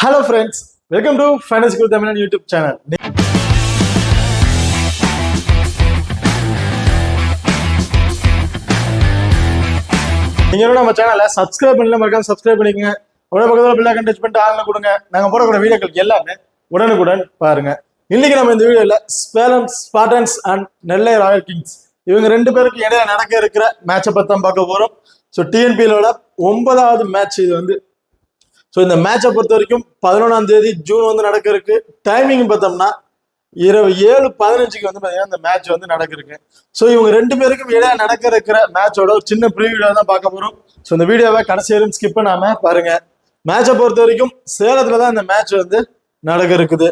Hello friends, welcome to Finance Guru Tamil YouTube channel. நீங்க நம்ம சேனலை சப்ஸ்கிரைப் பண்ணல மறக்காம சப்ஸ்கிரைப் பண்ணிக்கங்க. உடனே பக்கத்துல பெல் ஐகான் டச் பண்ணிட்டு ஆன்ல கொடுங்க. நாங்க போடக்கூடிய வீடியோக்கள் எல்லாமே உடனுக்குடன் பாருங்க. இன்னைக்கு நம்ம இந்த வீடியோல Salem Spartans and Nellai royal kings இவங்க ரெண்டு பேருக்கு இடையில நடக்க இருக்கிற மேட்சை பத்தி தான் பார்க்க போறோம். ஸோ டிஎன்பிஎலோட 9வது மேட்ச் இது வந்து. ஸோ இந்த மேட்சை பொறுத்த வரைக்கும் 11ஆம் தேதி ஜூன் நடக்க இருக்கு. டைமிங் பார்த்தோம்னா இரவு 7:15 வந்து பார்த்தீங்கன்னா இந்த மேட்ச் வந்து நடக்க இருக்கு. ஸோ இவங்க ரெண்டு பேருக்கும் இடையே நடக்க இருக்கிற மேட்சோட ஒரு சின்ன ப்ரீவியூ தான் பார்க்க போறோம். ஸோ இந்த வீடியோவை கடைசி வரையும் ஸ்கிப் பண்ணாம பாருங்க. மேட்சை பொறுத்த வரைக்கும் சேலத்துல தான் இந்த மேட்ச் வந்து நடக்க இருக்குது.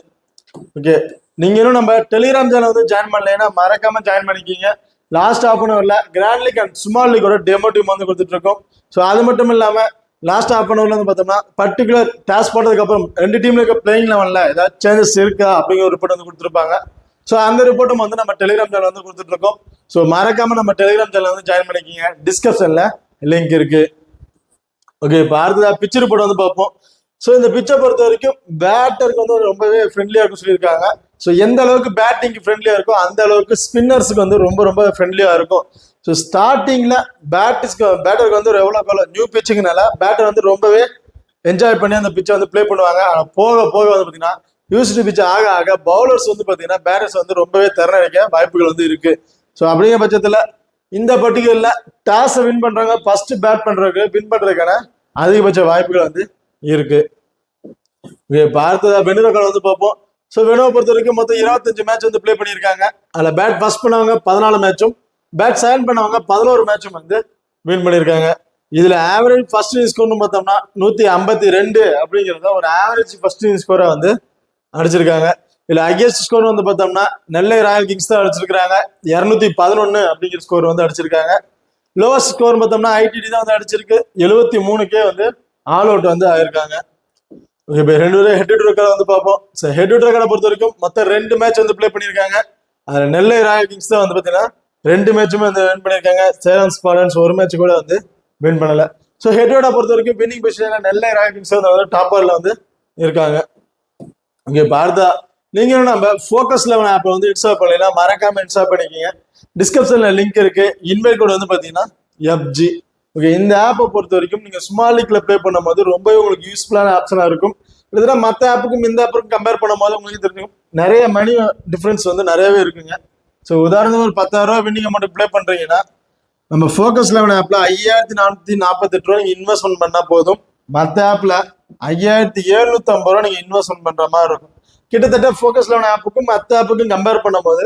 ஓகே, நீங்க இன்னும் நம்ம டெலிகிராம் சேனல் வந்து ஜாயின் பண்ணலைன்னா மறக்காம ஜாயின் பண்ணிக்கிங்க. லாஸ்ட் ஹாஃப் அன் ஹவர்ல கிராண்ட் லீக் அண்ட் ஸ்மால் லீக்கோட டெமோ டீம் வந்து கொடுத்துட்டு இருக்கோம். ஸோ அது மட்டும் இல்லாம லாஸ்ட் ஹாஃப் அன் ஹவர்ல வந்து பார்த்தோம்னா பர்டிகுலர் டாஸ் போட்டதுக்கு அப்புறம் ரெண்டு டீம்ல இருக்க பிளேயிங் லெவன்ல ஏதாவது சேஞ்சஸ் இருக்கா அப்படிங்கிற ஒரு ரிப்போர்ட் வந்து கொடுத்துருப்பாங்க. ஸோ அந்த ரிப்போர்ட்டும் வந்து நம்ம டெலிகிராம் சேனல் வந்து கொடுத்துட்டு இருக்கோம். ஸோ மறக்காம நம்ம டெலிகிராம் சேனல் வந்து ஜாயின் பண்ணிக்கிங்க. டிஸ்கிரிப்ஷன்ல லிங்க் இருக்கு. ஓகே, இப்போ அடுத்ததா பிச் ரிப்போர்ட் வந்து பார்ப்போம். ஸோ இந்த பிச்சை பொறுத்த வரைக்கும் பேட்டருக்கு வந்து ரொம்பவே ஃப்ரெண்ட்லியா இருக்கும் சொல்லியிருக்காங்க. ஸோ எந்த அளவுக்கு பேட்டிங்க்கு ஃப்ரெண்ட்லியா இருக்கோ அந்த அளவுக்கு ஸ்பின்னர்ஸுக்கு வந்து ரொம்ப ரொம்ப ஃப்ரெண்ட்லியா இருக்கும். ஸோ ஸ்டார்டிங்ல பேட்டருக்கு வந்து எவ்வளோ நியூ பிச்சுங்கனால பேட்டர் வந்து ரொம்பவே என்ஜாய் பண்ணி அந்த பிச்சை வந்து ப்ளே பண்ணுவாங்க. ஆனால் போக போக வந்து பார்த்தீங்கன்னா யூஸ்டு பிச் ஆக ஆக பவுலர்ஸ் வந்து பார்த்தீங்கன்னா பேட்டர்ஸ் வந்து ரொம்பவே திறனடிக்க வாய்ப்புகள் வந்து இருக்கு. ஸோ அப்படிங்கிற பட்சத்தில் இந்த பர்டிகுலர்ல டாஸை வின் பண்றாங்க, ஃபர்ஸ்ட் பேட் பண்றதுக்கு வின் பண்றதுக்கான அதிகபட்ச வாய்ப்புகள் வந்து இருக்கு. பார்த்ததா வெனுரக்கால் வந்து பார்ப்போம். ஸோ வெனுவை பொறுத்த வரைக்கும் மொத்தம் 25 மேட்ச் வந்து ப்ளே பண்ணியிருக்காங்க. அதில் பேட் ஃபர்ஸ்ட் பண்ணவங்க 14 மேட்சும் பேட் செகண்ட் பண்ணவங்க 11 மேட்சும் வந்து வின் பண்ணியிருக்காங்க. இதுல ஆவரேஜ் ஃபர்ஸ்ட் இன்னிங் ஸ்கோர்னு பார்த்தோம்னா 152 அப்படிங்கிறத ஒரு ஆவரேஜ் ஃபர்ஸ்ட் இன்னிங் ஸ்கோரை வந்து அடிச்சிருக்காங்க. இதுல ஹையஸ்ட் ஸ்கோர் வந்து பார்த்தோம்னா நெல்லை ராயல் கிங்ஸ் தான் அடிச்சிருக்காங்க. 211 அப்படிங்கிற ஸ்கோர் வந்து அடிச்சிருக்காங்க. லோவஸ்ட் ஸ்கோர் பார்த்தோம்னா ஐடிடி தான் வந்து அடிச்சிருக்கு. 73 வந்து ஆல் அவுட் வந்து ஆயிருக்காங்க. இப்போ ரெண்டு பேரும் ஹெட் டு ரெக்கார்ட் வந்து பார்ப்போம். ஸோ ஹெட் டு ரெக்கார்டை பொறுத்த வரைக்கும் மொத்தம் 2 மேட்ச் வந்து ப்ளே பண்ணியிருக்காங்க. அதில் நெல்லை ராயல் கிங்ஸ் தான் வந்து பார்த்தீங்கன்னா 2 மேட்சுமே வந்து வின் பண்ணியிருக்காங்க. சேலம் ஸ்பார்டன்ஸ் ஒரு மேட்ச் கூட வந்து வின் பண்ணல. ஸோ ஹெட்டோட பொறுத்த வரைக்கும் வின்னிங் பொசிஷன்ல நெல்லை ராயல் கிங்ஸ் வந்து டாப்பர்ல வந்து இருக்காங்க. இங்கே பார்த்தா நீங்க நம்ம ஃபோக்கஸ் 11 ஆப் வந்து இன்ஸ்டால் பண்ணலாம், மறக்காம இன்ஸ்டால் பண்ணிக்கிங்க. டிஸ்கிரிப்ஷன்ல லிங்க் இருக்கு. இன்வைட் கோட் வந்து பாத்தீங்கன்னா FG. ஓகே, இந்த ஆப்பை பொறுத்த வரைக்கும் நீங்க ஸ்மால் லீக்ல ப்ளே பண்ணும்போது ரொம்பவே உங்களுக்கு யூஸ்ஃபுல்லான ஆப்ஷனா இருக்கும். இதுல மற்ற ஆப்புக்கும் இந்த ஆப்புக்கும் கம்பேர் பண்ணும்போது உங்களுக்கு தெரியும் நிறைய மணி டிஃபரன்ஸ் வந்து நிறையவே இருக்குங்க. ஸோ உதாரணத்துக்கு ஒரு 10,000 ரூபா வின்னிங் அமௌண்ட் ப்ளே பண்றீங்கன்னா நம்ம ஃபோக்கஸ் 11 ஆப்ல 5,448 ரூபா நீங்க இன்வெஸ்ட்மெண்ட் பண்ணா போதும். மற்ற ஆப்ல 5,750 ரூபா நீங்க இன்வெஸ்ட்மெண்ட் பண்ற மாதிரி இருக்கும். கிட்டத்தட்ட ஃபோக்கஸ் 11 ஆப்புக்கும் மற்ற ஆப்புக்கும் கம்பேர் பண்ணும்போது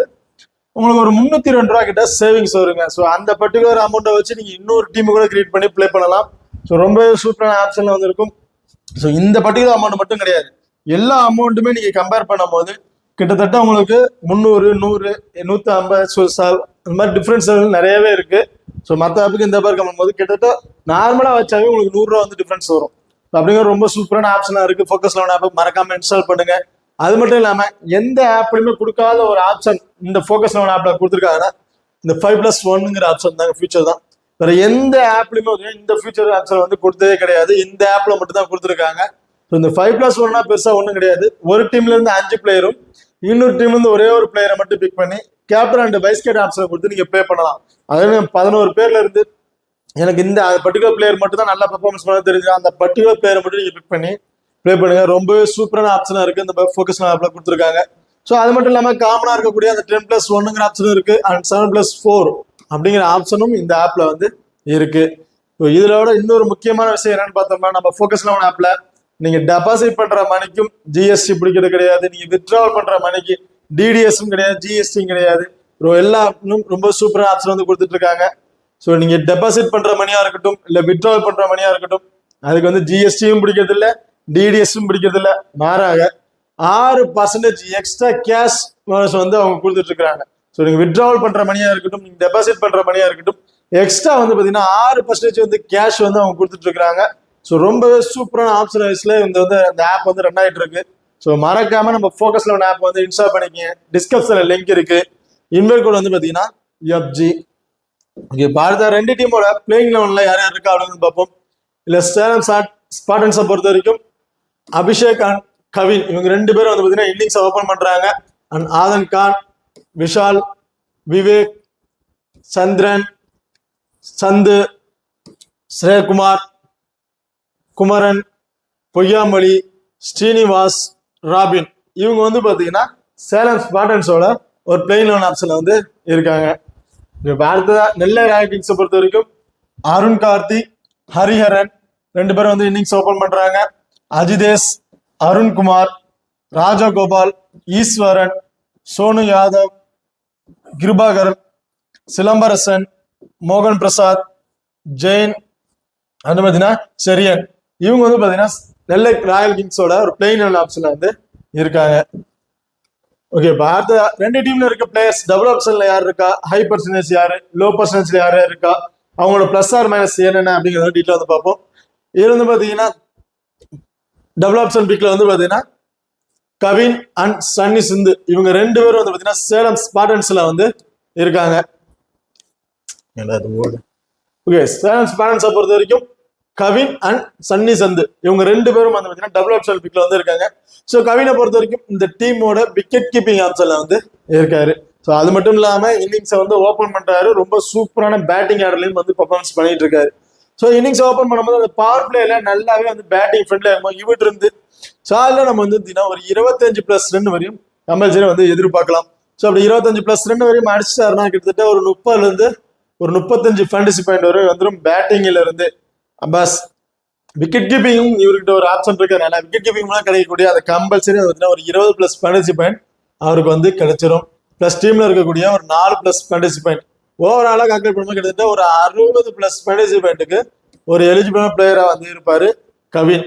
உங்களுக்கு ஒரு 302 ரூபா கிட்ட சேவிங்ஸ் வருங்க. ஸோ அந்த பர்டிகுலர் அமௌண்ட்டை வச்சு நீங்க இன்னொரு டீம் கூட கிரியேட் பண்ணி ப்ளே பண்ணலாம். ஸோ ரொம்ப சூப்பரான ஆப்ஷன்ல வந்து இருக்கும். ஸோ இந்த பர்டிகுலர் அமௌண்ட் மட்டும் கிடையாது, எல்லா அமௌண்ட்டுமே நீங்க கம்பேர் பண்ணும்போது கிட்டத்தட்ட உங்களுக்கு 300, 100, 150 இந்த மாதிரி டிஃபரன்ஸ் நிறையவே இருக்கு. ஸோ மற்ற ஆப்புக்கு இந்த பேர் பண்ணும்போது கிட்டத்தட்ட நார்மலா வச்சாவே உங்களுக்கு 100 ரூபா வந்து டிஃபரன்ஸ் வரும். அப்படிங்கிற ரொம்ப சூப்பரான ஆப்ஷனா இருக்கு. ஃபோக்கஸ் 11 ஆப் மறக்காம இன்ஸ்டால் பண்ணுங்க. அது மட்டும் இல்லாம எந்த ஆப்லயுமே கொடுக்காத ஒரு ஆப்ஷன் இந்த ஃபோக்கஸ் 11 ஆப்ல கொடுத்துருக்காங்கன்னா இந்த 5+1ங்கிற ஆப்ஷன் தாங்க, ஃபியூச்சர் தான். வேற எந்த ஆப்லயுமே இந்த ஃபியூச்சர் ஆப்ஷன் வந்து கொடுத்ததே கிடையாது. இந்த ஆப்ல மட்டும் தான் கொடுத்துருக்காங்க. இந்த 5+1 பெருசா ஒன்றும் கிடையாது. ஒரு டீம்ல இருந்து 5 பிளேயரும் இன்னொரு டீம்ல இருந்து ஒரே ஒரு பிளேயரை மட்டும் பிக் பண்ணி கேப்டன் அண்ட் வைஸ் கேப்டன் ஆப்ஷனை கொடுத்து நீங்க ப்ளே பண்ணலாம். அதாவது 11 பேர்ல இருந்து எனக்கு இந்த பர்டிகுலர் பிளேயர் மட்டும் தான் நல்லா பெர்ஃபார்மன்ஸ் பண்ண தெரிஞ்சு அந்த பர்டிகுலர் பிளேயரை மட்டும் நீங்க பிக் பண்ணி ப்ளே பண்ணுங்க. ரொம்பவே சூப்பரான ஆப்ஷனா இருக்கு இந்த ஃபோக்கஸ் ஆப்ல கொடுத்துருக்காங்க. ஸோ அது மட்டும் இல்லாம காமனா இருக்கக்கூடிய அந்த 10+1ங்கிற ஆப்ஷனும் இருக்கு அண்ட் 7+4 அப்படிங்கிற ஆப்ஷனும் இந்த ஆப்ல வந்து இருக்கு. இதோட இன்னொரு முக்கியமான விஷயம் என்னன்னு பார்த்தோம்னா நம்ம ஃபோக்கஸ் 11 ஆப்ல நீங்க டெபாசிட் பண்ற மணிக்கும் ஜிஎஸ்டி பிடிக்கிறது கிடையாது. நீங்க வித்ட்ராவல் பண்ற மணிக்கு டிடிஎஸும் கிடையாது, ஜிஎஸ்டியும் கிடையாது. எல்லா ரொம்ப சூப்பரான ஆப்ஷன் வந்து கொடுத்துட்டு இருக்காங்க. ஸோ நீங்க டெபாசிட் பண்ற மணியா இருக்கட்டும் இல்ல வித்ட்ராவல் பண்ற மணியா இருக்கட்டும் அதுக்கு வந்து ஜிஎஸ்டியும் பிடிக்கிறது இல்லை, டிடிஎஸும் பிடிக்கிறது இல்லை. மாறாக 6% எக்ஸ்ட்ரா கேஷ் வந்து அவங்க கொடுத்துட்டு இருக்காங்க. ஸோ நீங்க வித்ட்ராவல் பண்ற மணியா இருக்கட்டும் நீங்க டெபாசிட் பண்ற மணியா இருக்கட்டும் எக்ஸ்ட்ரா வந்து பாத்தீங்கன்னா 6% வந்து கேஷ் வந்து அவங்க கொடுத்துட்டு இருக்காங்க. ஸோ ரொம்பவே சூப்பரான ஆப்ஷன் வைஸ்ல இந்த ஆப் வந்து ரன் ஆகிட்டு இருக்கு. ஸோ மறக்காம நம்ம ஃபோக்கஸ் 11 ஆப் வந்து இன்ஸ்டால் பண்ணிக்கங்க. டிஸ்கிரிப்ஷன்ல லிங்க் இருக்கு. இன்வைட் கோட் வந்து பாத்தீங்கன்னா FG. ஓகே, பாரத ரெண்டு டீமோட பிளேயிங் லெவன்ல யார் யார் இருக்கா அப்படின்னு பார்ப்போம். இல்ல சேலம் ஸ்பார்டன்ஸை பொறுத்த வரைக்கும் அபிஷேக் அண்ட் கவின் இவங்க ரெண்டு பேரும் வந்து பார்த்தீங்கன்னா இன்னிங்ஸ் ஓபன் பண்றாங்க. And Aadhan Khan, Vishal, Vivek, Chandran, Sandhu, ஸ்ரேகுமார், Kumaran, Poyyamozhi, Srinivas, robin இவங்க வந்து பார்த்தீங்கன்னா சேலம் ஸ்பார்டன்ஸோட ஒரு பிளெயின் லோன் ஆப்ஷன்ல வந்து இருக்காங்க. இப்போ அடுத்ததா நெல்லை ராயல் கிங்ஸை பொறுத்த வரைக்கும் அருண் கார்த்திக், ஹரிஹரன் ரெண்டு பேரும் வந்து இன்னிங்ஸ் ஓபன் பண்றாங்க. அஜிதேஷ், அருண்குமார், ராஜகோபால், ஈஸ்வரன், சோனு யாதவ், கிருபாகர், சிலம்பரசன், மோகன் பிரசாத், ஜெயின், அந்த பார்த்தீங்கன்னா செரியன் இவங்க வந்து பார்த்தீங்கன்னா நெல்லை ராயல் கிங்ஸோட ஒரு பிளெயின் ஆப்ஷன்ல வந்து இருக்காங்க. ஓகே, இப்போ அடுத்த ரெண்டு டீம்ல இருக்க பிளேயர்ஸ் டபுள் ஆப்ஷன்ல யார் இருக்கா, ஹை பர்சன்டேஜ் யாரு, லோ பர்சன்டேஜ்ல யாரு இருக்கா, அவங்களோட பிளஸ் ஆர் மைனஸ் என்னென்ன அப்படிங்கிறத டீட்டெயில் வந்து பார்ப்போம். இதுல வந்து பாத்தீங்கன்னா டபுள் ஆப்ஷன் பிக்ல வந்து பாத்தீங்கன்னா கவின் அண்ட் சன்னி சிந்து இவங்க ரெண்டு பேரும் வந்து பாத்தீங்கன்னா சேலம் ஸ்பார்டன்ஸ்ல வந்து இருக்காங்க. ஓகே, சேலம் ஸ்பார்டன்ஸை பொறுத்த வரைக்கும் கவின் அண்ட் சன்னி சந்து இவங்க ரெண்டு பேரும் வந்து பாத்தீங்கன்னா டபுள் ஆப்ஷன் பிக்ல வந்து இருக்காங்க. ஸோ கவினை பொறுத்த வரைக்கும் இந்த டீமோட விக்கெட் கீப்பிங் ஆப்ஷன்ல வந்து இருக்காரு. ஸோ அது மட்டும் இல்லாம இன்னிங்ஸை வந்து ஓபன் பண்றாரு. ரொம்ப சூப்பரான பேட்டிங் ஆர்டர்லயும் வந்து பர்ஃபார்மன்ஸ் பண்ணிட்டு இருக்காரு. ஸோ இன்னிங்ஸ் ஓபன் பண்ணும்போது அந்த பவர் பிளேல நல்லாவே வந்து பேட்டிங் ஃப்ரெண்ட்ல இவட்டு இருந்து ஸோ அதில் நம்ம வந்து ஒரு 25+ ரன் வரையும் கம்பல்சரி வந்து எதிர்பார்க்கலாம். ஸோ அப்படி 25+ ரன் வரையும் அடிச்சிட்டாருன்னா கிட்டத்தட்ட ஒரு 30ல இருந்து ஒரு 35 ஃபேண்டசி பாயிண்ட் வரை வந்துடும் பேட்டிங்ல இருந்து. பஸ் விக்கெட் கீப்பிங்கும் இவர்கிட்ட ஒரு ஆப்ஷன் இருக்கிறதுனால விக்கெட் கீப்பிங் கிடைக்கக்கூடிய அதை கம்பல்சரி ஒரு 20+ ஃபேண்டசி பாயிண்ட் அவருக்கு வந்து கிடைச்சிரும். பிளஸ் டீம்ல இருக்கக்கூடிய ஒரு 4+ ஃபேண்டசி பாயிண்ட் ஓவராலா கால்குலேட் பண்ணும்போது கிட்டத்தட்ட ஒரு 60+ ஃபேண்டசி பாயிண்ட்டுக்கு ஒரு எலிஜிபிளான பிளேயரா வந்து இருப்பாரு கவின்.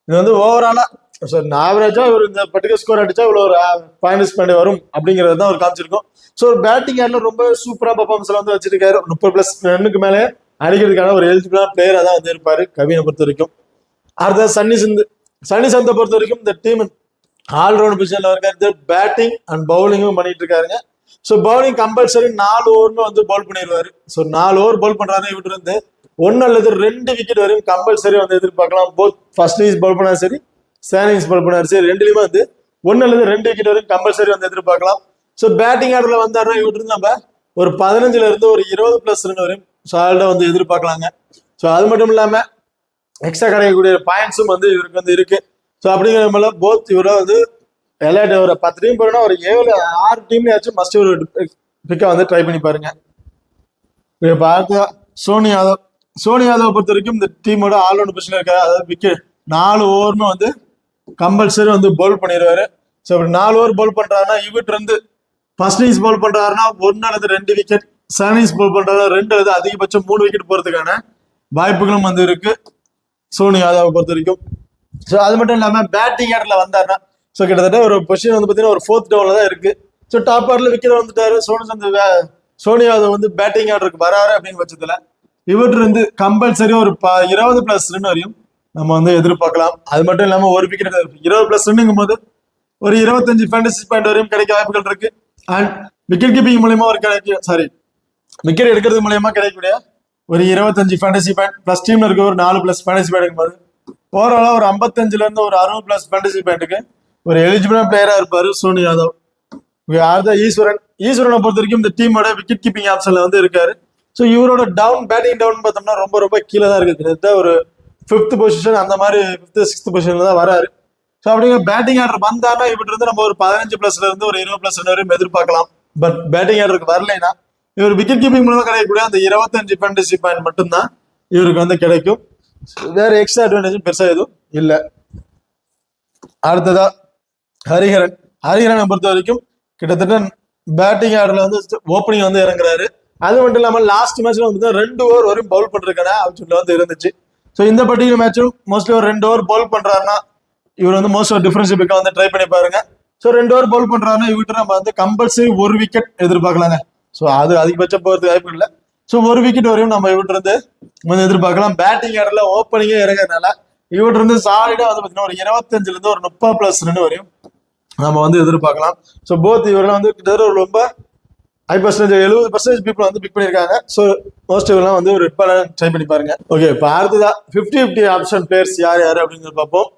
இது வந்து ஓவராலா ஆவரேஜா இவர் இந்த பர்டிகுலர் ஸ்கோர் அடிச்சா இவ்வளவு ஒரு ஃபேண்டசி பாயிண்ட் வரும் அப்படிங்கிறது தான் அவர் காமிச்சிருக்கும். ஸோ பேட்டிங் ஆட்ல ரொம்ப சூப்பரா பர்ஃபார்மன்ஸ்ல வந்து வச்சிருக்காரு. 30+ ரன்னுக்கு மேலே அடிக்கிறதுக்கான ஒரு எலிஜிபிளான பிளேயரா தான் வந்து இருப்பாரு கவினை பொறுத்த வரைக்கும். அடுத்த சன்னி சந்தை பொறுத்த வரைக்கும் இந்த டீம் ஆல்ரவுண்ட் பொசிஷன்ல இருக்காரு. பேட்டிங் அண்ட் பவுலிங்கும் பண்ணிட்டு இருக்காருங்க. ஸோ பவுலிங் கம்பல்சரி 4 ஓவருமே வந்து பவுல் பண்ணிடுவாரு. ஸோ 4 ஓவர் பவுல் பண்றாரு. இவட்டு வந்து 1 அல்லது 2 விக்கெட் வரையும் கம்பல்சரி வந்து எதிர்பார்க்கலாம். போத் ஃபர்ஸ்ட் இன்னிங்ஸ் பவுல் பண்ணாரு சரி, செகண்ட் இன்னிங்ஸ் பவுல் பண்ணாரு சரி, ரெண்டுலயுமே வந்து 1 அல்லது 2 விக்கெட் வரையும் கம்பல்சரி வந்து எதிர்பார்க்கலாம். ஸோ பேட்டிங் ஆர்டர்ல வந்தாருன்னா இவட்டு இருந்து நம்ம ஒரு 15ல இருந்து ஒரு 20+ ரன் வரையும் சால்டா வந்து எதிர்பார்க்கலாங்க. ஸோ அது மட்டும் இல்லாம எக்ஸ்ட்ரா கிடைக்கக்கூடிய பாயிண்ட்ஸும் வந்து இவருக்கு வந்து இருக்கு. ஸோ அப்படிங்கிற போத் இவரை வந்து விளையாட்டு ஒரு 10 டீம் போறோம்னா ஒரு 7-6 டீம்லயாச்சும் மஸ்ட் ஒரு பிக்கை வந்து ட்ரை பண்ணி பாருங்க. இப்போ அடுத்த சோனி யாதவ் பொறுத்த வரைக்கும் இந்த டீமோட ஆல்ரவுண்ட் பொசிஷன்ல இருக்காரு. அதாவது விக்கெட் 4 ஓவருமே வந்து கம்பல்சரி வந்து பவுல் பண்ணிடுவாரு. ஸோ அப்படி 4 ஓவர் பவுல் பண்றாருன்னா இவட்டு இருந்து ஃபர்ஸ்ட் இன்னிங்ஸ் பவுல் பண்றாருன்னா 1 அல்லது 2 விக்கெட், செகண்ட் இன்னிங்ஸ் பவுல் பண்றாரு 2 அல்லது அதிகபட்சம் 3 விக்கெட் போறதுக்கான வாய்ப்புகளும் வந்து இருக்கு சோனி யாதவை பொறுத்த வரைக்கும். ஸோ அது மட்டும் இல்லாம பேட்டிங் ஆர்டர்ல வந்தாருன்னா ஸோ கிட்டத்தட்ட ஒரு பொசிஷன் வந்து பார்த்தீங்கன்னா ஒரு 4th டவுன்ல தான் இருக்கு. ஸோ டாப் ஆர்டர்ல விக்கெட் வந்துட்டாரு. சோனி யாதவ் வந்து பேட்டிங் ஆர்டருக்கு வராரு அப்படிங்கிற பட்சத்துல இவற்று வந்து கம்பல்சரி ஒரு 20+ ரன் வரையும் நம்ம வந்து எதிர்பார்க்கலாம். அது மட்டும் இல்லாம ஒரு விக்கெட் 20+ ரன்னுங்கும் போது ஒரு 25 ஃபேண்டசி பாயிண்ட் வரையும் கிடைக்க வாய்ப்புகள் இருக்கு. அண்ட் விக்கெட் கீப்பிங் மூலயமா ஒரு விக்கெட் எடுக்கிறது மூலயமா கிடைக்கக்கூடிய ஒரு 25 ஃபேண்டசி பாயிண்ட் பிளஸ் டீம்ல இருக்க ஒரு 4+ ஃபேண்டசி பாயிண்ட் இருக்கும்போது ஓவராலா ஒரு 55ல இருந்து ஒரு 60+ ஃபேண்டசி பாயிண்ட்டுக்கு ஒரு எலிஜிபிளான பிளேயரா இருப்பாரு சோனி யாதவ். அடுத்த ஈஸ்வரனை பொறுத்த வரைக்கும் இந்த டீமோட விக்கெட் கீப்பிங் ஆப்ஷன்ல வந்து இருக்காரு. ஸோ இவரோட பேட்டிங் டவுன் பார்த்தோம்னா ரொம்ப ரொம்ப கீழே தான் இருக்கு. கிட்டத்தட்ட ஒரு 5th பொசிஷன் அந்த மாதிரி 5th 6th பொசிஷன்ல தான் வராரு. ஸோ அப்படிங்கிற பேட்டிங் ஆர்டர் வந்தாருன்னா இவட்டு இருந்து நம்ம ஒரு 15+ இருந்து ஒரு 20+ ரன் வரையும் எதிர்பார்க்கலாம். பட் பேட்டிங் ஆர்டருக்கு வரலைன்னா இவர் விக்கெட் கீப்பிங் மூலமா கிடைக்கக்கூடிய அந்த 25 ஃபேண்டசி பாயிண்ட் மட்டும்தான் இவருக்கு வந்து கிடைக்கும். வேற எக்ஸ்ட்ரா அட்வான்டேஜும் பெருசா எதுவும் இல்லை. அடுத்ததா ஹரிஹரனை பொறுத்த வரைக்கும் கிட்டத்தட்ட பேட்டிங் ஆர்டர்ல வந்து ஓப்பனிங் வந்து இறங்குறாரு. அது மட்டும் இல்லாமல் லாஸ்ட் மேட்ச்ல வந்து 2 ஓவர் வரையும் பவுல் பண்றதுக்கான ஆப்ஷன்ல வந்து இருந்துச்சு. ஸோ இந்த பர்டிகுலர் மேட்சும் மோஸ்ட்லி ஒரு 2 ஓவர் பவுல் பண்றாருன்னா இவர் வந்து மோஸ்ட் ஒரு டிஃபரன்ஸ் பிக்கா வந்து ட்ரை பண்ணி பாருங்க. ஸோ 2 ஓவர் பவுல் பண்றாருன்னா இவர்கிட்ட நம்ம வந்து கம்பல்சரி 1 விக்கெட் எதிர்பார்க்கலாங்க. ஸோ அது அதிகபட்சம் போறதுக்கு வாய்ப்பு இல்லை. ஸோ 1 விக்கெட் வரையும் நம்ம இவர்கிட்ட இருந்து வந்து எதிர்பார்க்கலாம். பேட்டிங் ஆர்டர்ல ஓப்பனிங்கே இறங்குறதுனால இவர்கிட்ட இருந்து சாலிடா வந்து பார்த்தீங்கன்னா ஒரு 25ல இருந்து ஒரு 30+ ரன் வரையும் நம்ம வந்து எதிர்பார்க்கலாம். ஸோ போத் இவரெல்லாம் வந்து கிட்டத்தட்ட ஒரு ரொம்ப ஹை பர்சன்டேஜ் 70% பீப்புள் வந்து பிக் பண்ணியிருக்காங்க. ஸோ மோஸ்ட் இவரெல்லாம் வந்து ஒரு ட்ரை பண்ணி பாருங்க. ஓகே, இப்போ அடுத்ததா 50-50 ஆப்ஷன் பிளேயர்ஸ் யார் அப்படிங்கிறது பார்ப்போம்.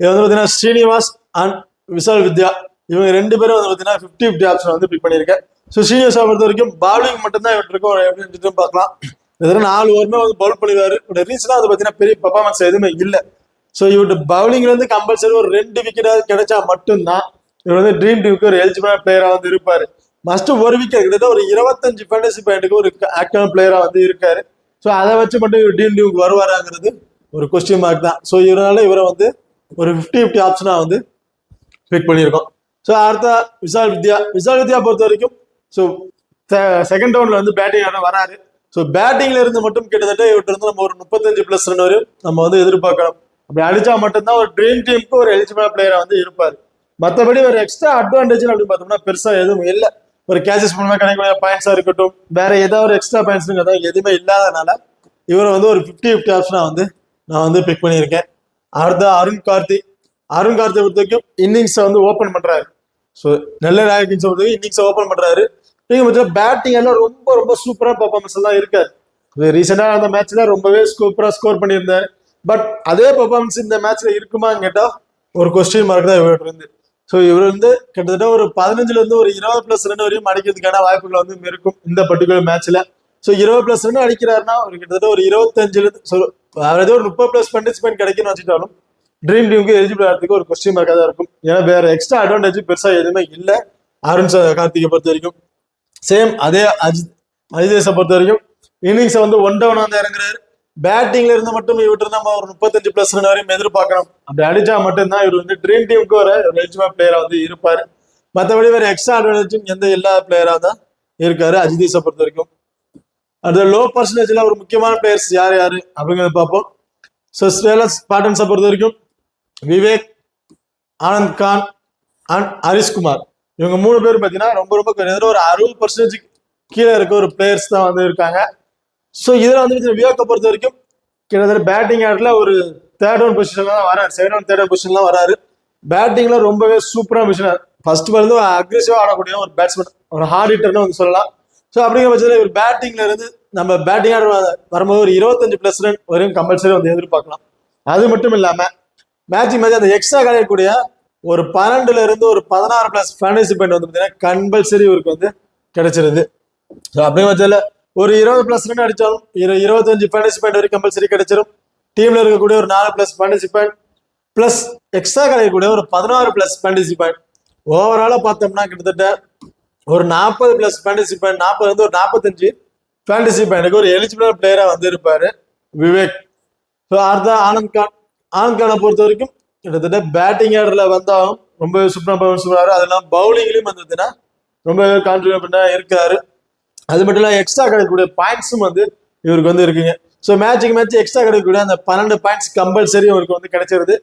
இது வந்து பார்த்தீங்கன்னா ஸ்ரீனிவாஸ் அண்ட் விஷால் வித்யா இவங்க 2 பேரும் வந்து பார்த்தீங்கன்னா 50-50 ஆப்ஷன் வந்து பிக் பண்ணியிருக்கேன். ஸோ ஸ்ரீனிவாசா பொறுத்த வரைக்கும் பாலிங் மட்டும்தான் இவற்றுக்கும் எப்படின்னு பார்க்கலாம். இதெல்லாம் 4 ஓவருமே வந்து பவுல் பண்ணிடுவாரு. ரீசனா அது பார்த்தீங்கன்னா பெரிய பெர்ஃபார்மன்ஸ் எதுவுமே இல்லை. ஸோ இவரு பவுலிங்ல இருந்து கம்பல்சரி ஒரு 2 விக்கெட்டாவது கிடைச்சா மட்டும்தான் இவர் வந்து ட்ரீம் டீமுக்கு ஒரு எலிஜிபிளான பிளேயரா வந்து இருப்பாரு. மஸ்ட் ஒரு விக்கெட் கிட்டத்தட்ட ஒரு 25 ஃபேண்டசி பாயிண்ட்டுக்கு ஒரு ஆக்டிவான பிளேயரா வந்து இருக்காரு. ஸோ அதை வச்சு மட்டும் இவர் ட்ரீம் டீமுக்கு வருவாராங்கிறது ஒரு கொஸ்டின் மார்க் தான். ஸோ இவரால இவரை வந்து ஒரு 50-50 ஆப்ஷனா வந்து பிக் பண்ணியிருக்கோம். ஸோ அடுத்த விஷால் வித்யா பொறுத்த வரைக்கும் ஸோ செகண்ட் ரவுண்ட்ல வந்து பேட்டிங் ஆட வராரு. ஸோ பேட்டிங்ல இருந்து மட்டும் கிட்டத்தட்ட இவர்கிட்ட இருந்து நம்ம ஒரு 35+ ரன் வரையும் நம்ம வந்து எதிர்பார்க்கலாம். அப்படி அடிச்சா மட்டும்தான் ஒரு ட்ரீம் டீமுக்கு ஒரு எலிஜிபிள் பிளேயரா வந்து இருப்பாரு. மற்றபடி ஒரு எக்ஸ்ட்ரா அட்வான்டேஜ் அப்படின்னு பார்த்தோம்னா பெருசா எதுவும் இல்லை. ஒரு கேச்சஸ் மூலமா கிடைக்கக்கூடிய பாயிண்ட்ஸா இருக்கட்டும், வேற ஏதாவது ஒரு எக்ஸ்ட்ரா பாயிண்ட்ஸ் எதுவுமே இல்லாதனால இவரை வந்து ஒரு 50-50 ஆப்ஷனா வந்து நான் வந்து பிக் பண்ணியிருக்கேன். அடுத்த அருண் கார்த்தி பொறுத்த வரைக்கும் இன்னிங்ஸை வந்து ஓப்பன் பண்றாரு. ஸோ நெல்லை ராயல்ஸ் பொறுத்த வரைக்கும் இன்னிங்ஸை ஓப்பன் பண்றாரு. பேட்டிங் எல்லாம் ரொம்ப ரொம்ப சூப்பரா பர்ஃபார்மன்ஸ் எல்லாம் இருக்காரு. ரீசெண்டா அந்த மேட்ச்ல ரொம்பவே சூப்பரா ஸ்கோர் பண்ணியிருந்தாரு. பட் அதே பர்ஃபார்மன்ஸ் இந்த மேட்ச்ல இருக்குமான்னு கேட்டா ஒரு கொஸ்டின் மார்க் தான் இவர்கிட்ட இருந்து. ஸோ இவர் வந்து கிட்டத்தட்ட ஒரு 15ல இருந்து ஒரு 20+ ரன் வரையும் அடிக்கிறதுக்கான வாய்ப்புகள் வந்து இருக்கும் இந்த பர்டிகுலர் மேட்ச்ல. ஸோ 20+ ரன் அடிக்கிறாருன்னா ஒரு கிட்டத்தட்ட ஒரு 25 அதாவது ஒரு 30+ பார்ட்டிசிபென்ட் கிடைக்குன்னு வச்சுட்டாலும் ட்ரீம் டீமுக்கு எலிஜிபிள் ஆகிறதுக்கு ஒரு கொஸ்டின் மார்க்காக தான் இருக்கும். ஏன்னா வேற எக்ஸ்ட்ரா அட்வான்டேஜ் பெருசா எதுவுமே இல்லை அருண் கார்த்திகை பொறுத்த வரைக்கும். சேம் அதே அஜிதேஷை பொறுத்த வரைக்கும் இன்னிங்ஸை வந்து 1 டவுன் வந்து இறங்குறாரு. பேட்டிங்ல இருந்து மட்டும் இவர்கிட்ட நம்ம ஒரு 35+ ரன் வரையும் எதிர்பார்க்கணும். அப்படி அடிச்சா மட்டும்தான் இவர் வந்து ட்ரீம் டீமுக்கு ஒரு எலிஜிபிள் பிளேயரா வந்து இருப்பாரு. மற்றபடி வேற எக்ஸ்ட்ரா அட்வான்டேஜும் எந்த எல்லா பிளேயரா தான் இருக்காரு அஜிதேஷை பொறுத்த வரைக்கும். அது லோ பர்சன்டேஜ்ல ஒரு முக்கியமான பிளேயர்ஸ் யாரு அப்படிங்கிறத பார்ப்போம். ஸோ ஸ்பாட்டன்ஸை பொறுத்த வரைக்கும் விவேக், ஆனந்த் கான் அண்ட் ஹரிஷ்குமார் இவங்க 3 பேர் பார்த்தீங்கன்னா ரொம்ப ரொம்ப ஒரு 60% கீழே இருக்க ஒரு பிளேயர்ஸ் தான் வந்து இருக்காங்க. ஸோ இதுல வந்து விவேக்கை பொறுத்த வரைக்கும் கிட்டத்தட்ட பேட்டிங் ஆடல ஒரு 3rd ஒன் பொசிஷன்ல தான் வராரு. 2nd ஒன் 3rd ஒன் பொசிஷன்லாம் வராரு. பேட்டிங்ல ரொம்பவே சூப்பரான பொசிஷன். ஃபர்ஸ்ட் வந்து அக்ரெசிவா ஆடக்கூடிய ஒரு பேட்ஸ்மேன், ஒரு ஹார்ட் ஹிட்டர்னு வந்து சொல்லலாம். ஸோ அப்படிங்கிற பட்சத்தில் இவர் பேட்டிங்ல இருந்து நம்ம பேட்டிங் ஆட வரும்போது ஒரு 25+ ரன் வரையும் கம்பல்சரி வந்து எதிர்பார்க்கலாம். அது மட்டும் இல்லாம மேட்ச் அந்த எக்ஸ்ட்ரா கிடைக்கக்கூடிய ஒரு 12ல இருந்து ஒரு 16+ ஃபேண்டசி பாயிண்ட் வந்து பார்த்தீங்கன்னா கம்பல்சரி இவருக்கு வந்து கிடைச்சிருது. ஸோ அப்படிங்கிற பட்சத்தில் ஒரு 20+ ரன் அடிச்சாலும் 25 ஃபேண்டசி பாயிண்ட் வரைக்கும் கம்பல்சரி கிடைச்சிடும். டீம்ல இருக்கக்கூடிய ஒரு 4+ ஃபேண்டசி பாயிண்ட் பிளஸ் எக்ஸ்ட்ரா கிடைக்கக்கூடிய ஒரு 16+ ஃபேண்டசி பாயிண்ட் ஓவராலா பார்த்தோம்னா கிட்டத்தட்ட ஒரு 40+ ஃபேண்டசி பாயிண்ட், 40 வந்து ஒரு 45 ஃபேண்டசி பாயிண்ட்டுக்கு ஒரு எலிஜிபிள் பிளேயரா வந்து இருப்பாரு விவேக். ஸோ அடுத்த ஆனந்த் கானை பொறுத்த வரைக்கும் கிட்டத்தட்ட பேட்டிங் ஆர்டர்ல வந்தாலும் ரொம்ப சூப்பராக பர்ஃபார்மன்ஸ் பண்ணுவாரு. அதெல்லாம் பவுலிங்லயும் வந்துச்சுன்னா ரொம்ப கான்ட்ரிபியூட் இருக்காரு. அது மட்டும் இல்லாம எக்ஸ்ட்ரா கிடைக்கக்கூடிய பாயிண்ட்ஸும் வந்து இவருக்கு வந்து இருக்குங்க. ஸோ மேட்சுக்கு மேட்ச் எக்ஸ்ட்ரா கிடைக்கக்கூடிய அந்த 12 பாயிண்ட்ஸ் கம்பல்சரி இவருக்கு வந்து கிடைச்சிருது.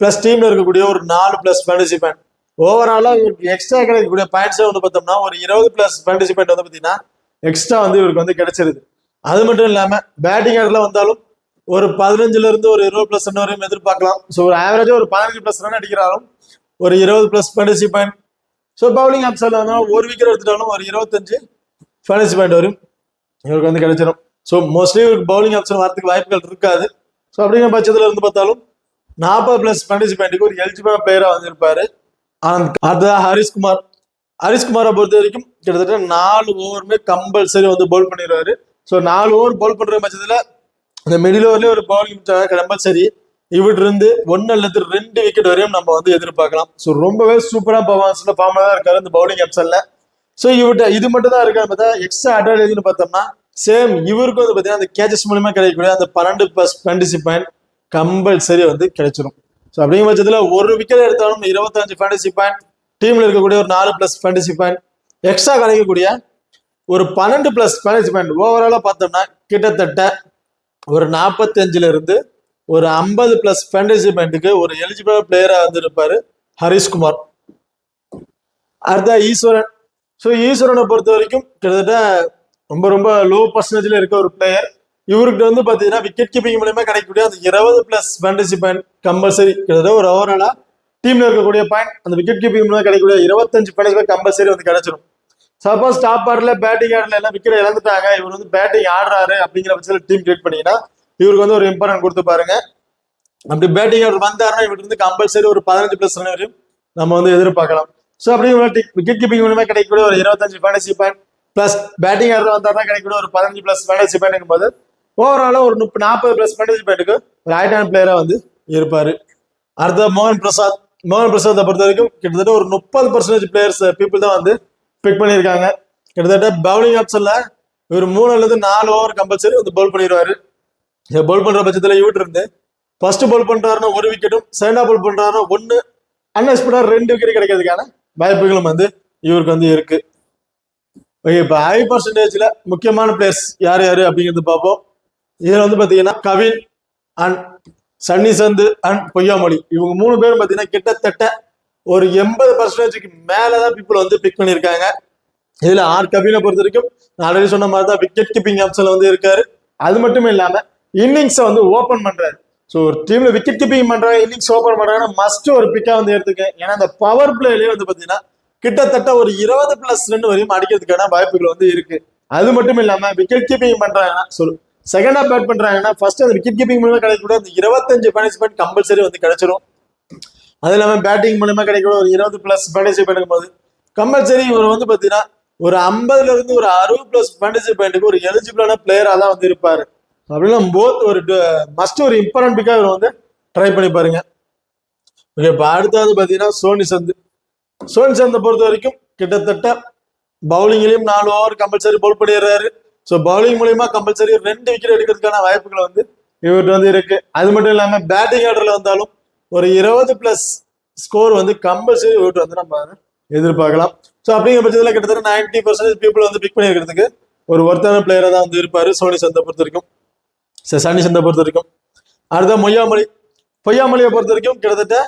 பிளஸ் டீம்ல இருக்கக்கூடிய ஒரு 4+ ஃபேண்டசி பாயிண்ட் ஓவராலா இவருக்கு எக்ஸ்ட்ரா கிடைக்கக்கூடிய பாயிண்ட்ஸே வந்து பார்த்தோம்னா ஒரு 20+ ஃபேண்டசி பாயிண்ட் வந்து பார்த்தீங்கன்னா எக்ஸ்ட்ரா வந்து இவருக்கு வந்து கிடைச்சிருது. அது மட்டும் இல்லாம பேட்டிங் ஆர்டர்ல வந்தாலும் ஒரு 15ல இருந்து ஒரு 20+ ரன் வரையும் எதிர்பார்க்கலாம். ஸோ ஒரு ஆவரேஜா ஒரு 15+ ரன் அடிக்கிறாலும் ஒரு 20+ ஃபேண்டசி பாயிண்ட். ஸோ பவுலிங் ஆப்ஷன்ல வந்தாலும் ஒரு விக்கெட் எடுத்துட்டாலும் ஒரு 25 ஃபேண்டசி பாயிண்ட் வரும் இவருக்கு வந்து கிடைச்சிடும். ஸோ மோஸ்ட்லி இவருக்கு பவுலிங் ஆப்ஷன் வரதுக்கு வாய்ப்புகள் இருக்காது. ஸோ அப்படிங்கிற பட்சத்துல இருந்து பார்த்தாலும் 40+ ஃபேண்டசி பாயிண்ட்டுக்கு ஒரு எலிஜிபிள் பிளேயரா வந்து இருப்பாரு. அடுத்ததான் ஹரிஷ்குமாரை பொறுத்த வரைக்கும் கிட்டத்தட்ட 4 ஓவருமே கம்பல்சரி வந்து பவுல் பண்ணிடுவாரு. ஸோ 4 ஓவர் பவுல் பண்ற பட்சத்துல இந்த மிடில் ஓவர்லயே ஒரு பவுலிங் கம்பல்சரி இவர்கிட்ட இருந்து 1 அல்லது 2 விக்கெட் வரையும் நம்ம வந்து எதிர்பார்க்கலாம். ஸோ ரொம்பவே சூப்பரா பர்ஃபார்மன்ஸ்ல ஃபார்ம்ல தான் இருக்காரு இந்த பவுலிங் ஆப்ஷன்ல. ஸோ இவர்கிட்ட இது மட்டும் தான் இருக்கான்னு பார்த்தா எக்ஸ்ட்ரா அட்வான்டேஜ்னு பார்த்தோம்னா சேம் இவருக்கும் வந்து பார்த்தீங்கன்னா அந்த கேச்சஸ் மூலமா கிடைக்கக்கூடிய அந்த 12+ ஃபேண்டசி பாயிண்ட் கம்பல்சரி வந்து கிடைச்சிடும். ஸோ அப்படிங்கிற பட்சத்தில் ஒரு விக்கெட் எடுத்தாலும் 25 ஃபேண்டசி பாயிண்ட், டீம்ல இருக்கக்கூடிய ஒரு 4+ ஃபேண்டசி பாயிண்ட், எக்ஸ்ட்ரா கிடைக்கக்கூடிய ஒரு 12+ ஃபேண்டசி பாயிண்ட் ஓவராலா பார்த்தோம்னா கிட்டத்தட்ட ஒரு 45ல இருந்து ஒரு 50+ ஃபேண்டசி பாயிண்ட்டுக்கு ஒரு எலிஜிபிள் பிளேயரா வந்து இருப்பாரு ஹரிஷ்குமார். அடுத்த ஈஸ்வரன். ஸோ ஈஸ்வரனை பொறுத்த வரைக்கும் கிட்டத்தட்ட ரொம்ப ரொம்ப லோ பர்சன்டேஜ்ல இருக்க ஒரு பிளேயர். இவருக்கு வந்து பாத்தீங்கன்னா விக்கெட் கீப்பிங் மூலமா கிடைக்கக்கூடிய அந்த 20+ ஃபேண்டசி பாயிண்ட் கம்பல்சரி கிட்டத்தட்ட ஒரு ஓவராலா டீம்ல இருக்கக்கூடிய பாயிண்ட் அந்த விக்கெட் கீப்பிங் மூலமா கிடைக்கக்கூடிய 25 ஃபேண்டசி பாயிண்ட் கம்பல்சரி வந்து கிடைச்சிடும். சப்போஸ் டாப் ஆர்டர்ல பேட்டிங் ஆர்டர்ல எல்லாம் விக்கெட் இழந்துட்டாங்க, இவர் வந்து பேட்டிங் ஆடுறாரு அப்படிங்கிற பட்சத்தில் டீம் கிரியேட் பண்ணீங்கன்னா இவருக்கு வந்து ஒரு இம்பார்ட்டன்ட் கொடுத்து பாருங்க. அப்படி பேட்டிங் ஆர்டர் வந்தாருன்னா இவர்கிட்ட இருந்து கம்பல்சரி ஒரு 15+ ரன் வரையும் நம்ம வந்து எதிர்பார்க்கலாம். ஸோ அப்படியே விக்கெட் கீப்பிங் மூலமா கிடைக்கக்கூடிய ஒரு 25 fantasy point plus batting order வந்தாருன்னா கிடைக்கக்கூடிய ஒரு 15+ ஃபேண்டசி பாயிண்ட் போது ஓவராலா ஒரு 40+ ஃபேண்டசி பாயிண்ட்டுக்கு ஒரு ஹைட் பிளேயரா வந்து இருப்பாரு. அடுத்த மோகன் பிரசாத். மோகன் பிரசாத்தை பொறுத்த வரைக்கும் கிட்டத்தட்ட ஒரு 30% பிளேயர்ஸ் பீப்புள் தான் வந்து பிக் பண்ணியிருக்காங்க. கிட்டத்தட்ட பவுலிங் ஆப்ஷன்ல இவர் 3 அல்லது 4 ஓவர் கம்பல்சரி வந்து பவுல் பண்ணிடுவாரு. பவுல் பண்ற பட்சத்துல இவட்டு இருந்து ஃபர்ஸ்ட் பவுல் பண்றாருன்னா 1 விக்கெட்டும், செகண்டா பவுல் பண்றாருன்னா 1, அன்எக்ஸ்பெக்டா 2 விக்கெட் கிடைக்கிறதுக்கான வாய்ப்புகளும் வந்து இவருக்கு வந்து இருக்கு. ஓகே, இப்போ ஹை பர்சன்டேஜ்ல முக்கியமான பிளேயர்ஸ் யார் யாரு அப்படிங்கிறது பார்ப்போம். இதுல வந்து பாத்தீங்கன்னா Kavin and Sunny Sandhu and Poyyamozhi இவங்க 3 பேரும் பாத்தீங்கன்னா கிட்டத்தட்ட ஒரு 80% மேலதான் பீப்புள் வந்து பிக் பண்ணியிருக்காங்க. இதுல கவினை பொறுத்த வரைக்கும் நான் ஆல்ரெடி சொன்ன மாதிரி தான் விக்கெட் கீப்பிங் ஆப்ஷன்ல வந்து இருக்காரு. அது மட்டும் இல்லாம இன்னிங்ஸை வந்து ஓபன் பண்றாரு. ஸோ ஒரு டீம்ல விக்கெட் கீப்பிங் பண்றாங்க, இன்னிங்ஸ் ஓபன் பண்றாங்கன்னா மஸ்ட் ஒரு பிக்கா வந்து எடுத்துக்க. ஏன்னா அந்த பவர் பிளேலயே வந்து பாத்தீங்கன்னா கிட்டத்தட்ட ஒரு 20+ ரன் வரையும் அடிக்கிறதுக்கான வாய்ப்புகள் வந்து இருக்கு. அது மட்டும் இல்லாம விக்கெட் கீப்பிங் பண்றாங்கன்னா செகண்ட் ஹாப் பேட் பண்றாங்கன்னா ஃபர்ஸ்ட் அந்த விக்கெட் கீப்பிங் மூலமா கிடைக்கக்கூடிய அந்த 25 பனிஷ்மெண்ட் கம்பல்சரி வந்து கிடைச்சிரும். அது இல்லாம பேட்டிங் மூலமா கிடைக்கக்கூடிய ஒரு 20+ ஃபேண்டசி பாயிண்ட் போது கம்பல்சரி இவர் வந்து பாத்தீங்கன்னா ஒரு 50ல இருந்து ஒரு 60+ ஃபேண்டசி பாயிண்ட்டுக்கு ஒரு எலிஜிபிளான பிளேயரா தான் வந்து இருப்பாரு. அப்படின்னா போத் ஒரு மஸ்ட் ஒரு இம்பார்ட்டன்ட் பிக்கா இவர் வந்து ட்ரை பண்ணி பாருங்க. ஓகே, இப்போ அடுத்தது பாத்தீங்கன்னா சோனி சந்து. சோனி சந்தை பொறுத்த வரைக்கும் கிட்டத்தட்ட பவுலிங்லயும் 4 ஓவர் கம்பல்சரி பவுல் பண்ணிடுறாரு. ஸோ பவுலிங் மூலியமா கம்பல்சரி 2 விக்கெட் எடுக்கிறதுக்கான வாய்ப்புகள் வந்து இவர்கிட்ட வந்து இருக்கு. அது மட்டும் இல்லாம பேட்டிங் ஆர்டர்ல வந்தாலும் ஒரு 20+ ஸ்கோர் வந்து கம்பல்சரி இவர்கிட்ட வந்து நம்ம எதிர்பார்க்கலாம். ஸோ அப்படிங்கிற பட்சத்தில் கிட்டத்தட்ட 90% பீப்புள் வந்து பிக் பண்ணிருக்கிறதுக்கு ஒரு ஒருத்தான பிளேயரா தான் வந்து இருப்பாரு சோனி சந்தை பொறுத்த வரைக்கும், சன்னி சந்தை பொறுத்த வரைக்கும். அடுத்த பொய்யாமொழியை பொறுத்த வரைக்கும் கிட்டத்தட்ட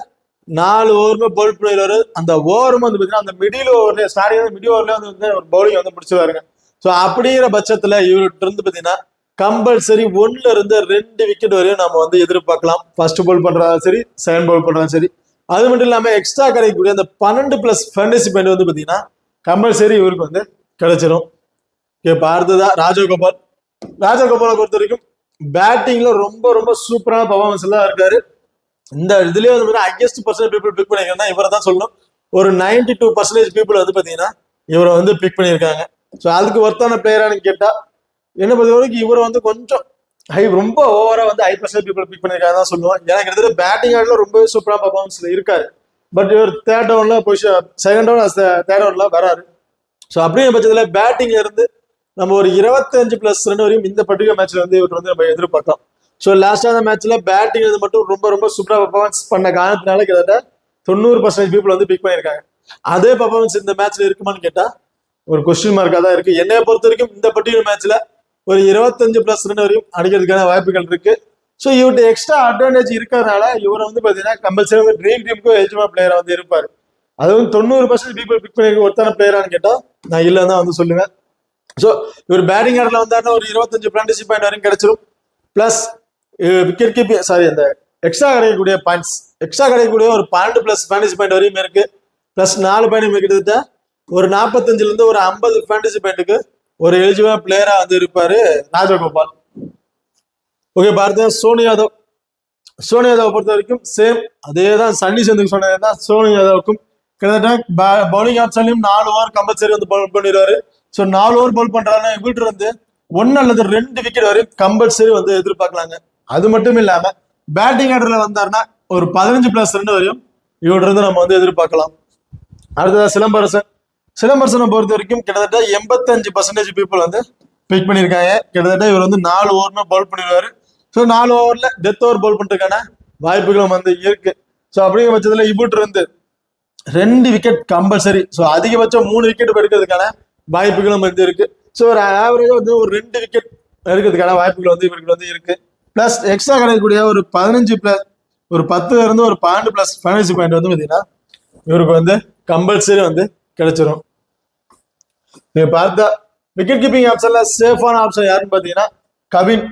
4 ஓவருமே பவுல் பண்ணிடுவாரு. அந்த ஓவரும் வந்து பார்த்தீங்கன்னா அந்த மிடில் ஓவர்ல ஸ்டார்டிங் மிடில் ஓவர்ல வந்து ஒரு பவுலிங் வந்து முடிச்சுவாருங்க. ஸோ அப்படிங்கிற பட்சத்துல இவர்கிட்ட இருந்து பார்த்தீங்கன்னா கம்பல்சரி 1ல இருந்து 2 விக்கெட் வரையும் நம்ம வந்து எதிர்பார்க்கலாம். ஃபர்ஸ்ட் பவுல் பண்றதா சரி, செகண்ட் பவுல் பண்றதா சரி. அது மட்டும் இல்லாம எக்ஸ்ட்ரா கிடைக்கக்கூடிய அந்த 12+ ஃபேண்டசி பாயிண்ட் வந்து பாத்தீங்கன்னா கம்பல்சரி இவருக்கு வந்து கிடைச்சிடும். இப்ப அடுத்ததா ராஜகோபாலை பொறுத்த வரைக்கும் பேட்டிங்ல ரொம்ப ரொம்ப சூப்பரான பர்ஃபார்மன்ஸ் எல்லாம் இருக்காரு. இந்த இதுலயே வந்து ஹையஸ்ட் பர்சன்டேஜ் பீப்புள் பிக் பண்ணிருக்காங்கன்னா இவரை தான் சொல்லணும். ஒரு 92% பீப்புள் வந்து பாத்தீங்கன்னா இவரை வந்து பிக் பண்ணியிருக்காங்க. ஸோ அதுக்கு ஒர்த்தான பிளேயரானு கேட்டா என்ன பொறுத்த வரைக்கும் இவரை வந்து கொஞ்சம் ரொம்ப ஓவரா வந்து ஹை பர்சன்டேஜ் பீப்புள் பிக் பண்ணிருக்காங்க தான் சொல்லுவோம். ஏன்னா கிட்டத்தட்ட பேட்டிங் ஆடல ரொம்ப சூப்பரா பர்ஃபார்மன்ஸ்ல இருக்காரு. பட் இவர் தேர்ட் ஓவர்ல பொசிஷன் செகண்ட் ஓவர் தேர்ட் ஓவர்ல வராரு. ஸோ அப்படிங்கிற பட்சத்துல பேட்டிங்ல இருந்து நம்ம ஒரு 25+ ரன் வரையும் இந்த பர்டிகுலர் மேட்ச்ல வந்து இவர் வந்து நம்ம எதிர்பார்த்தோம். ஸோ லாஸ்டான மேட்ச்ல பேட்டிங் இது மட்டும் ரொம்ப ரொம்ப சூப்பரா பர்ஃபார்மன்ஸ் பண்ண காரணத்தினால கிட்டத்தட்ட 90% பீப்புள் வந்து பிக் பண்ணியிருக்காங்க. அதே பர்ஃபார்மன்ஸ் இந்த மேட்ச்ல இருக்குமான்னு கேட்டா ஒரு கொஸ்டின் மார்க்கா தான் இருக்கு. என்னைய பொறுத்த வரைக்கும் இந்த பர்டிகுலர் மேட்ச்ல ஒரு 25+ ரன் வரையும் அடிக்கிறதுக்கான வாய்ப்புகள் இருக்கு. ஸோ இவர்கிட்ட எக்ஸ்ட்ரா அட்வான்டேஜ் இருக்கிறதுனால இவரை வந்து பாத்தீங்கன்னா கம்பல்சரி ட்ரீம் டீமுக்கு எலிஜிபிள் பிளேயரா வந்து இருப்பாரு. அதுவும் 90% பீப்புள் பிக் பண்ணிருக்க ஒருத்தான பிளேயரான்னு கேட்டா நான் இல்லைன்னு தான் வந்து சொல்லுவேன். ஸோ இவர் பேட்டிங் ஆர்டர்ல வந்தாருன்னா ஒரு 25 ஃபேண்டசி பாயிண்ட் வரைக்கும் கிடைச்சிடும். பிளஸ் விக்கெட் கீப்பிங் அந்த எக்ஸ்ட்ரா கிடைக்கக்கூடிய ஒரு 12+ ஃபேண்டசி பாயிண்ட் வரையும் இருக்கு. பிளஸ் 4 பாயிண்ட் கிட்டத்தட்ட ஒரு 45ல இருந்து ஒரு 50 ஃபேண்டசி பாயிண்ட்டுக்கு ஒரு எலிஜிபிள் பிளேயரா வந்து இருப்பாரு ராஜகோபால். ஓகே, பாரத சோனி யாதவ் பொறுத்த வரைக்கும் சேம் அதே தான் சன்னி சந்துக்கு சொன்னதுதான் சோனி யாதவுக்கும் கிட்டத்தட்ட பவுலிங் ஆப்ஷன்லயும் 4 ஓவர் கம்பல்சரி வந்து பவுல் பண்ணிடுவாரு. ஸோ 4 ஓவர் பவுல் பண்றாருன்னா வீட்டு வந்து 1 அல்லது 2 விக்கெட் வரையும் கம்பல்சரி வந்து எதிர்பார்க்கலாங்க. அது மட்டும் இல்லாம பேட்டிங் ஆர்டர்ல வந்தாருன்னா ஒரு 15+ ரன் வரையும் இவர்கிட்ட இருந்து நம்ம வந்து எதிர்பார்க்கலாம். அடுத்ததா சிலம்பரசனை பொறுத்த வரைக்கும் கிட்டத்தட்ட 85% பீப்புள் வந்து பிக் பண்ணியிருக்காங்க. கிட்டத்தட்ட இவர் வந்து 4 ஓவருமே பவுல் பண்ணிடுவாரு. ஸோ 4 ஓவர்ல டெத் ஓவர் பவுல் பண்றதுக்கான வாய்ப்புகளும் வந்து இருக்கு. ஸோ அப்படிங்கிற பட்சத்துல இவர்கிட்ட இருந்து 2 விக்கெட் கம்பல்சரி. ஸோ அதிகபட்சம் 3 விக்கெட் எடுக்கிறதுக்கான வாய்ப்புகளும் வந்து இருக்கு. ஸோ ஒரு ஆவரேஜா வந்து ஒரு 2 விக்கெட் எடுக்கிறதுக்கான வாய்ப்புகள் வந்து இவருக்கு வந்து இருக்கு. பிளஸ் எக்ஸ்ட்ரா கிடைக்கக்கூடிய ஒரு 15+ ஒரு 10ல இருந்து ஒரு 12+ ஃபேண்டசி பாயிண்ட் வந்து பாத்தீங்கன்னா இவருக்கு வந்து கம்பல்சரி வந்து கிடைச்சிரும். நீங்க பார்த்தா விக்கெட் கீப்பிங் ஆப்ஷன்ல சேஃபான ஆப்ஷன் யாருன்னு பாத்தீங்கன்னா கவின்.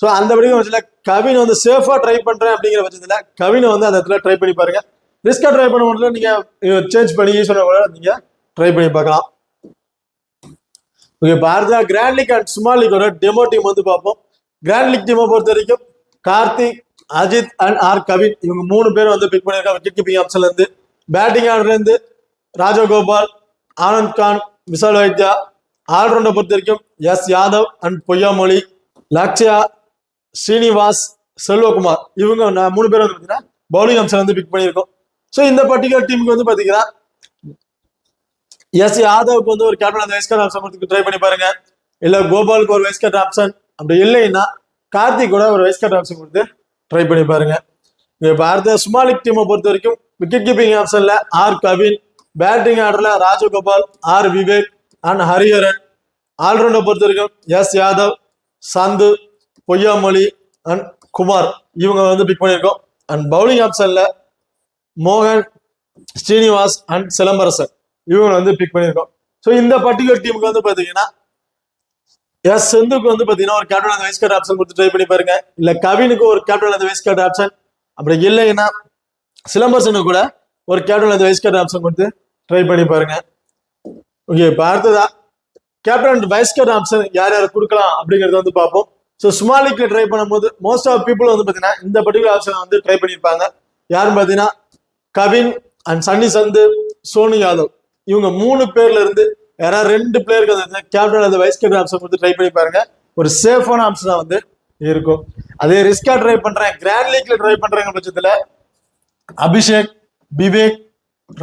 ஸோ அந்த பட்சத்துல கவின் வந்து சேஃபா ட்ரை பண்றேன் அப்படிங்கிற பட்சத்துல கவினை வந்து அந்த இடத்துல ட்ரை பண்ணி பாருங்க. ரிஸ்கா ட்ரை பண்ண முடியல நீங்க சேஞ்ச் பண்ணி சொன்ன கூட நீங்க ட்ரை பண்ணி பார்க்கலாம். ஓகே, பாரதா கிராண்ட் லீக் அண்ட் ஸ்மால் லீக்கோட டெமோ டீம் வந்து பார்ப்போம். கிராண்ட் லீக் டீமை பொறுத்த வரைக்கும் கார்த்திக், அஜித் அண்ட் ஆர் கவின் இவங்க 3 பேர் வந்து பிக் பண்ணியிருக்காங்க விக்கெட் கீப்பிங் ஆப்ஷன்ல இருந்து. பேட்டிங் ஆர்டர்ல இருந்து ராஜகோபால், ஆனந்த் கான், விஷால் வைத்யா. ஆல்ரவுண்டை பொறுத்த வரைக்கும் எஸ் யாதவ் அண்ட் பொய்யாமொழி, லக்ஷயா, ஸ்ரீனிவாஸ், செல்வகுமார் இவங்க 3 பேர் வந்து பார்த்தீங்கன்னா பவுலிங் ஆப்ஷன் வந்து பிக் பண்ணியிருக்கோம். ஸோ இந்த பர்டிகுலர் டீமுக்கு வந்து பார்த்தீங்கன்னா எஸ் யாதவுக்கு வந்து ஒரு கேப்டன் அந்த வைஸ் கேப்டன் ஆப்ஷன் கொடுத்து ட்ரை பண்ணி பாருங்க. இல்ல கோபாலுக்கு ஒரு வைஸ் கேப்டன் ஆப்ஷன், அப்படி இல்லைன்னா கார்த்திக் கூட ஒரு வைஸ் கேப்டன் ஆப்ஷன் கொடுத்து ட்ரை பண்ணி பாருங்க. இப்போ அடுத்த சுமாலிக் டீமை பொறுத்த வரைக்கும் விக்கெட் கீப்பிங் ஆப்ஷன்ல ஆர் கவின், பேட்டிங் ஆர்டர்ல ராஜகோபால், ஆர் விவேக் அண்ட் ஹரிஹரன். ஆல்ரவுண்டை பொறுத்த வரைக்கும் S Yadav, Sandhu, Poyyamozhi and Kumar இவங்க வந்து பிக் பண்ணியிருக்கோம். அண்ட் பவுலிங் ஆப்ஷன்ல மோகன், ஸ்ரீனிவாஸ் அண்ட் சிலம்பரசன் இவங்க வந்து பிக் பண்ணியிருக்கோம். ஸோ இந்த பர்டிகுலர் டீமுக்கு வந்து பாத்தீங்கன்னா எஸ் செந்துக்கு வந்து பாத்தீங்கன்னா ஒரு கேப்டன் அந்த வைஸ் கேப்டன் ஆப்ஷன் கொடுத்து ட்ரை பண்ணி பாருங்க. இல்ல கவினுக்கு ஒரு கேப்டன் அந்த வைஸ் கேப்டன் ஆப்ஷன், அப்படி இல்லைன்னா சிலம்பரசனுக்கு கூட ஒரு கேப்டன் அந்த வைஸ் கேப்டன் ஆப்ஷன் கொடுத்து ட்ரை பண்ணி பாருங்க. ஓகே, இப்போ அடுத்ததா captain and vice captain option யார் யார் கொடுக்கலாம் அப்படிங்கறத வந்து பார்ப்போம். ஸோ சுமாலிக்ல ட்ரை பண்ணும்போது மோஸ்ட் ஆஃப் பீப்புள் வந்து பாத்தீங்கன்னா இந்த பர்டிகுலர் ஆப்ஷன் வந்து ட்ரை பண்ணியிருப்பாங்க. யாருன்னு பாத்தீங்கன்னா Kavin and Sunny Sandhu, Sony Yadav இவங்க 3 பேர்ல இருந்து யாராவது 2 பிளேயருக்கு அந்த கேப்டன் அந்த வைஸ் கேப்டன் ஆப்ஷன் கொடுத்து ட்ரை பண்ணி பாருங்க. ஒரு சேஃபான ஆப்ஷனா வந்து இருக்கும். அதே ரிஸ்கா ட்ரை பண்றேன், கிராண்ட் லீக்ல ட்ரை பண்றேங்க பட்சத்துல அபிஷேக், விவேக்,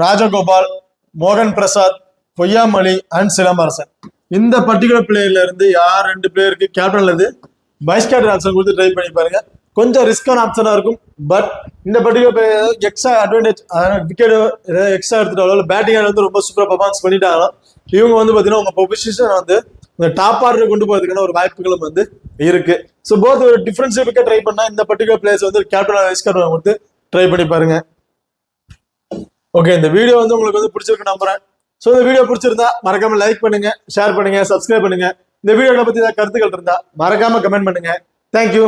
ராஜகோபால், மோகன் பிரசாத், பொய்யாமொழி அண்ட் சிலம்பரசன் இந்த பர்டிகுலர் பிளேயர்ல இருந்து யார் 2 பிளேயருக்கு கேப்டன்ல இருந்து வைஸ் கேப்டன் ஆப்ஷன் கொடுத்து ட்ரை பண்ணி பாருங்க. கொஞ்சம் ரிஸ்கான ஆப்ஷனா இருக்கும். பட் இந்த particular extra advantage, wicket extra எடுத்துட்டாலும் பேட்டிங் வந்து ரொம்ப சூப்பரா பர்ஃபார்மன்ஸ் பண்ணிட்டாலும் இவங்க வந்து பாத்தீங்கன்னா உங்க பொசிஷன் வந்து இந்த டாப் ஆர்டர் கொண்டு போறதுக்கான ஒரு வாய்ப்புகளும் வந்து இருக்கு. ஸோ போத் ஒரு டிஃபரன்ஷியலுக்கு ட்ரை பண்ணா இந்த பர்டிகுலர் பிளேயர்ஸ் வந்து கேப்டன் வைஸ் கேப்டன் கொடுத்து ட்ரை பண்ணி பாருங்க. ஓகே, இந்த வீடியோ வந்து உங்களுக்கு வந்து பிடிச்சிருக்கு நம்புறேன். ஸோ இந்த வீடியோ பிடிச்சிருந்தா மறக்காம லைக் பண்ணுங்க, ஷேர் பண்ணுங்க, சப்ஸ்கிரைப் பண்ணுங்க. இந்த வீடியோட பத்தி ஏதாவது கருத்துக்கள் இருந்தா மறக்காம கமெண்ட் பண்ணுங்க. தேங்க்யூ.